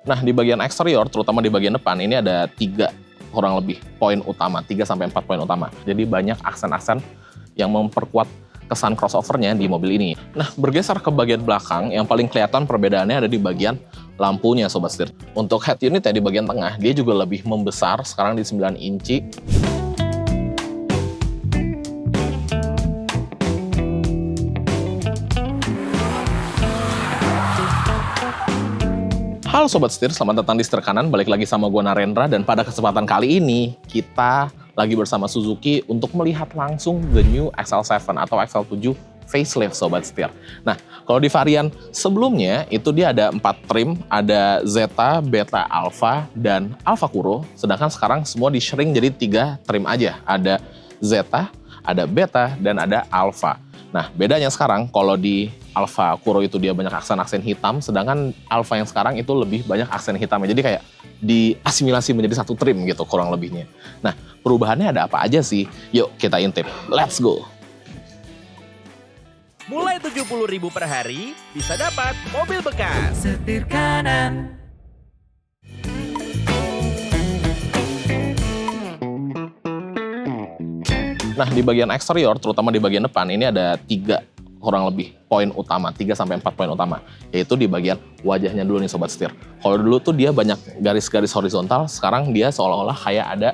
Nah, di bagian eksterior, terutama di bagian depan, ini ada 3 kurang lebih poin utama, 3-4 poin utama. Jadi banyak aksen-aksen yang memperkuat kesan crossover-nya di mobil ini. Nah, bergeser ke bagian belakang, yang paling kelihatan perbedaannya ada di bagian lampunya, Sobat Setir. Untuk head unit-nya di bagian tengah, dia juga lebih membesar, sekarang di 9 inci. Halo Sobat Setir, selamat datang di Setir Kanan, balik lagi sama gue Narendra, dan pada kesempatan kali ini kita lagi bersama Suzuki untuk melihat langsung the new XL7 atau XL7 facelift Sobat Setir. Nah, kalau di varian sebelumnya itu dia ada 4 trim, ada Zeta, Beta, Alpha, dan Alpha Kuro, sedangkan sekarang semua di-shrink jadi 3 trim aja, ada Zeta, ada Beta, dan ada Alpha. Nah, bedanya sekarang kalau di Alpha Kuro itu dia banyak aksen-aksen hitam, sedangkan Alpha yang sekarang itu lebih banyak aksen hitamnya. Jadi kayak diasimilasi menjadi satu trim gitu kurang lebihnya. Nah, perubahannya ada apa aja sih? Yuk kita intip. Let's go! Mulai 70.000 per hari bisa dapat mobil bekas. Setir Kanan. Nah, di bagian eksterior, terutama di bagian depan, ini ada 3 kurang lebih poin utama, 3-4 poin utama. Yaitu di bagian wajahnya dulu nih Sobat Setir. Kalau dulu tuh dia banyak garis-garis horizontal, sekarang dia seolah-olah kayak ada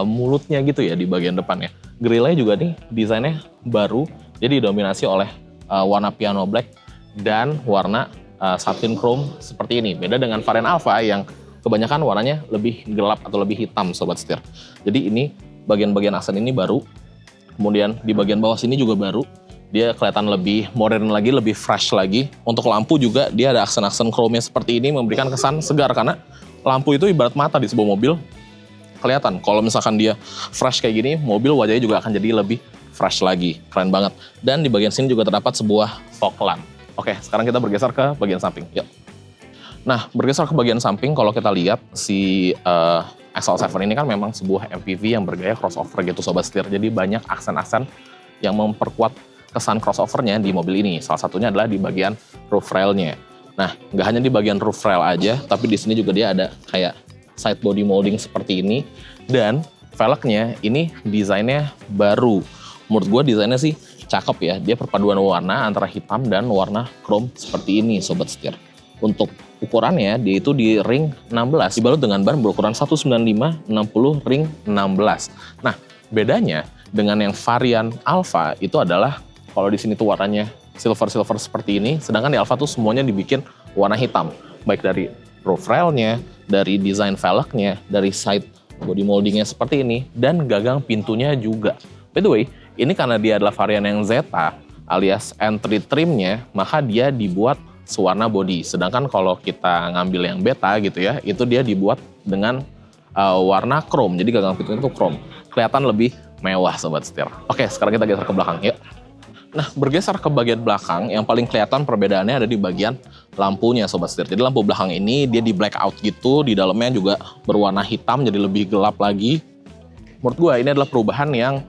mulutnya gitu ya di bagian depannya. Grillnya juga nih desainnya baru, jadi didominasi oleh warna piano black dan warna satin chrome seperti ini. Beda dengan varian Alpha yang kebanyakan warnanya lebih gelap atau lebih hitam Sobat Setir. Jadi ini bagian-bagian aksen ini baru. Kemudian di bagian bawah sini juga baru, dia kelihatan lebih modern lagi, lebih fresh lagi. Untuk lampu juga dia ada aksen-aksen chrome seperti ini, memberikan kesan segar karena lampu itu ibarat mata di sebuah mobil. Kelihatan kalau misalkan dia fresh kayak gini, mobil wajahnya juga akan jadi lebih fresh lagi, keren banget. Dan di bagian sini juga terdapat sebuah fog lamp. Oke, sekarang kita bergeser ke bagian samping. Yuk. Nah, bergeser ke bagian samping, kalau kita lihat si XL7 ini kan memang sebuah MPV yang bergaya crossover gitu Sobat Setir. Jadi banyak aksen-aksen yang memperkuat kesan crossover-nya di mobil ini. Salah satunya adalah di bagian roof rail-nya. Nah, nggak hanya di bagian roof rail aja, tapi di sini juga dia ada kayak side body molding seperti ini. Dan velgnya ini desainnya baru. Menurut gue desainnya sih cakep ya. Dia perpaduan warna antara hitam dan warna chrome seperti ini Sobat Setir. Untuk ukurannya dia itu di ring 16 dibalut dengan ban berukuran 195/60 ring 16. Nah, bedanya dengan yang varian Alpha itu adalah kalau di sini tuh warnanya silver seperti ini, sedangkan di Alpha tuh semuanya dibikin warna hitam, baik dari roof rail-nya, dari desain velgnya, dari side body moldingnya seperti ini, dan gagang pintunya juga. By the way, ini karena dia adalah varian yang Zeta alias entry trimnya, maka dia dibuat sewarna body. Sedangkan kalau kita ngambil yang Beta gitu ya, itu dia dibuat dengan warna chrome. Jadi gagang pintunya itu chrome. Kelihatan lebih mewah Sobat Setir. Oke, sekarang kita geser ke belakang yuk. Nah, bergeser ke bagian belakang, yang paling kelihatan perbedaannya ada di bagian lampunya Sobat Setir. Jadi lampu belakang ini dia di blackout gitu, di dalamnya juga berwarna hitam jadi lebih gelap lagi. Menurut gue ini adalah perubahan yang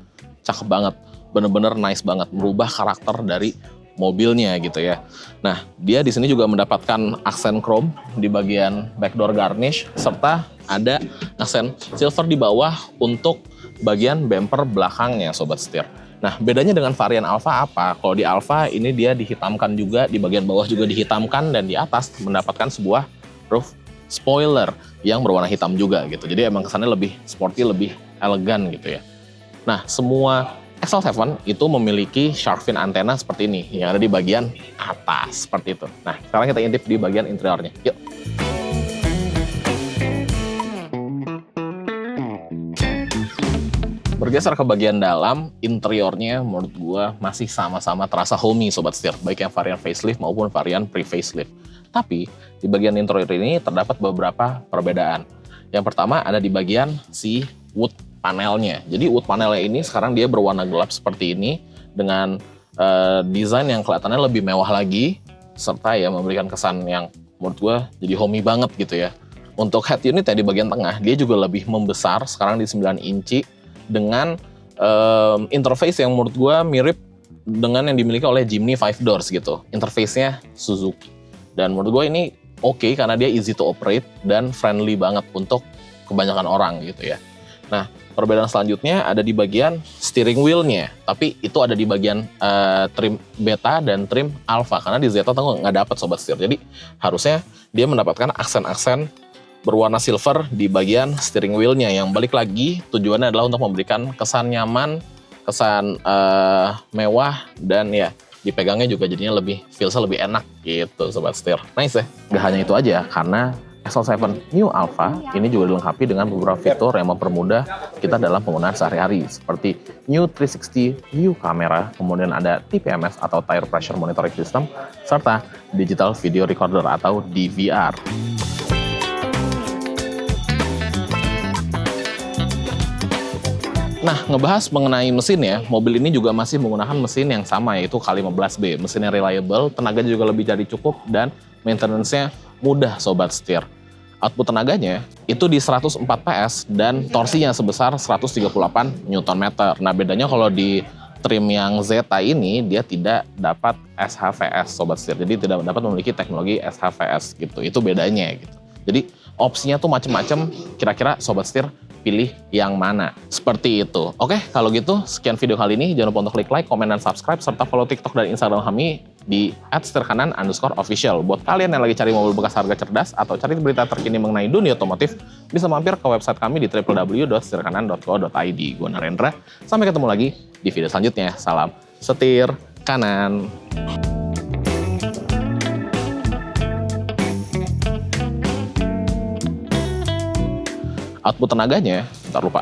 cakep banget. Bener-bener nice banget, merubah karakter dari mobilnya gitu ya. Nah, dia di sini juga mendapatkan aksen chrome di bagian backdoor garnish, serta ada aksen silver di bawah untuk bagian bumper belakangnya Sobat Setir. Nah, bedanya dengan varian Alpha apa? Kalau di Alpha ini dia dihitamkan juga, di bagian bawah juga dihitamkan, dan di atas mendapatkan sebuah roof spoiler yang berwarna hitam juga gitu. Jadi emang kesannya lebih sporty, lebih elegan gitu ya. Nah, semua XL7 itu memiliki shark fin antena seperti ini yang ada di bagian atas seperti itu. Nah, sekarang kita intip di bagian interiornya. Yuk. Bergeser ke bagian dalam, interiornya menurut gua masih sama-sama terasa homey Sobat Setir, baik yang varian facelift maupun varian pre-facelift. Tapi di bagian interior ini terdapat beberapa perbedaan. Yang pertama ada di bagian si wood panelnya. Jadi wood panelnya ini sekarang dia berwarna gelap seperti ini dengan desain yang kelihatannya lebih mewah lagi, serta ya memberikan kesan yang menurut gue jadi homey banget gitu ya. Untuk head unit ya di bagian tengah dia juga lebih membesar, sekarang di 9 inci dengan interface yang menurut gue mirip dengan yang dimiliki oleh Jimny 5 Doors gitu. Interface-nya Suzuki. Dan menurut gue ini oke karena dia easy to operate dan friendly banget untuk kebanyakan orang gitu ya. Nah, perbedaan selanjutnya ada di bagian steering wheel-nya, tapi itu ada di bagian trim beta dan trim alpha, karena di Zeta tuh nggak dapat sobat setir. Jadi harusnya dia mendapatkan aksen-aksen berwarna silver di bagian steering wheel-nya, yang balik lagi tujuannya adalah untuk memberikan kesan nyaman, kesan mewah, dan ya dipegangnya juga jadinya feel-nya lebih enak gitu sobat setir. Nice ya. Gak hanya itu aja, karena XL7 New Alpha ini juga dilengkapi dengan beberapa fitur yang mempermudah kita dalam penggunaan sehari-hari, seperti New 360 View Camera, kemudian ada TPMS atau Tire Pressure Monitoring System, serta Digital Video Recorder atau DVR. Nah, ngebahas mengenai mesin ya, mobil ini juga masih menggunakan mesin yang sama, yaitu K15B. Mesin yang reliable, tenaganya juga lebih dari cukup, dan maintenance-nya mudah sobat setir. Output tenaganya itu di 104 PS dan torsinya sebesar 138 Nm. Nah, bedanya kalau di trim yang Zeta ini dia tidak dapat SHVS sobat setir. Jadi tidak dapat memiliki teknologi SHVS gitu. Itu bedanya gitu. Jadi opsinya tuh macem-macem, kira-kira sobat setir pilih yang mana. Seperti itu. Oke, kalau gitu sekian video kali ini. Jangan lupa untuk klik like, komen, dan subscribe, serta follow TikTok dan Instagram kami di @setirkanan_official. Buat kalian yang lagi cari mobil bekas harga cerdas atau cari berita terkini mengenai dunia otomotif, bisa mampir ke website kami di www.setirkanan.co.id. Gue Narendra, sampai ketemu lagi di video selanjutnya. Salam setir kanan. Output tenaganya, ntar lupa.